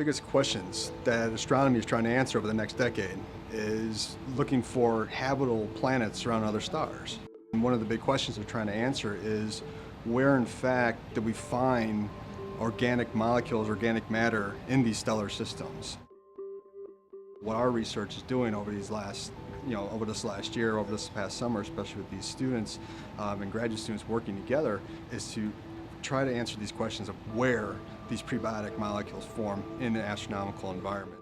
biggest questions that astronomy is trying to answer over the next decade is looking for habitable planets around other stars. And one of the big questions they're trying to answer is where in fact do we find organic molecules, organic matter in these stellar systems. What our research is doing over these last, over this last year, over this past summer, especially with these students and graduate students working together, is to try to answer these questions of where these prebiotic molecules form in an astronomical environment.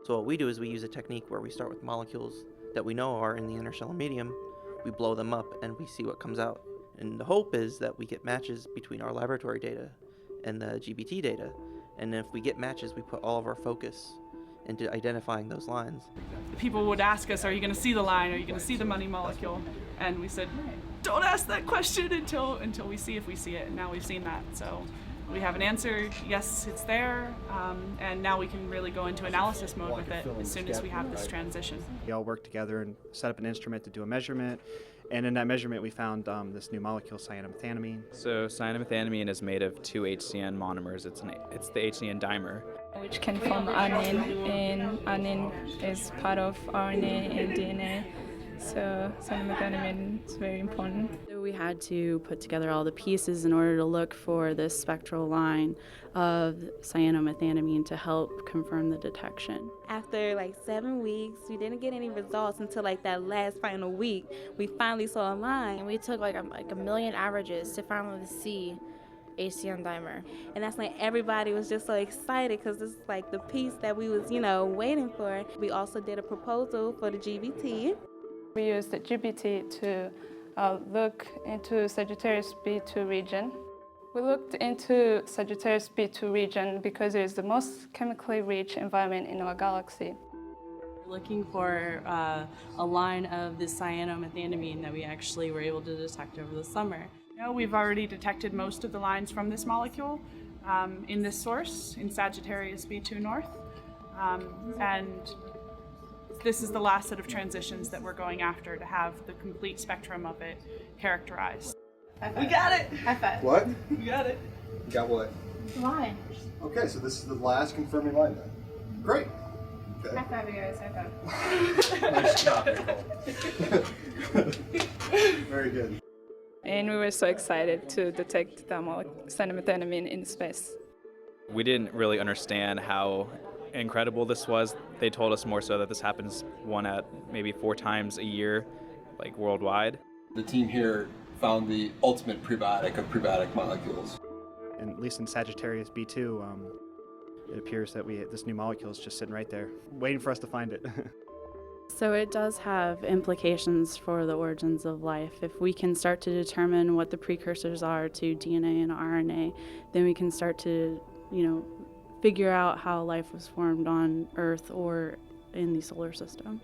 So what we do is we use a technique where we start with molecules that we know are in the interstellar medium, we blow them up and we see what comes out. And the hope is that we get matches between our laboratory data and the GBT data. And if we get matches, we put all of our focus into identifying those lines. People would ask us, are you going to see the line? Are you going to see the money molecule? And we said, don't ask that question until we see if we see it. And now we've seen that. So we have an answer, yes, it's there, and now we can really go into analysis mode with it as soon as we have this transition. We all worked together and set up an instrument to do a measurement, and in that measurement we found this new molecule, cyanomethanamine. So cyanomethanamine is made of two HCN monomers. It's the HCN dimer, which can form adenine, and adenine is part of RNA and DNA. So cyanomethanamine is very important. We had to put together all the pieces in order to look for this spectral line of cyanomethanamine to help confirm the detection. After like 7 weeks, we didn't get any results until like that last final week. We finally saw a line. And we took like a million averages to finally see HCN dimer. And that's when everybody was just so excited because this is like the piece that we was, waiting for. We also did a proposal for the GBT. We used the GBT to look into Sagittarius B2 region. We looked into Sagittarius B2 region because it is the most chemically rich environment in our galaxy. We're looking for a line of the cyanomethanamine that we actually were able to detect over the summer. We've already detected most of the lines from this molecule in this source, in Sagittarius B2 North. And this is the last set of transitions that we're going after to have the complete spectrum of it characterized. We got it! High five. What? We got it. You got what? Line. Okay, so this is the last confirming line then. Great. Okay. High five, you guys. High five. Nice job, Nicole. Very good. And we were so excited to detect the cyanomethanamine in space. We didn't really understand how incredible this was. They told us more so that this happens 1 at maybe 4 times a year, like worldwide. The team here found the ultimate prebiotic of prebiotic molecules. And at least in Sagittarius B2, it appears that this new molecule is just sitting right there, waiting for us to find it. So it does have implications for the origins of life. If we can start to determine what the precursors are to DNA and RNA, then we can start to, figure out how life was formed on Earth or in the solar system.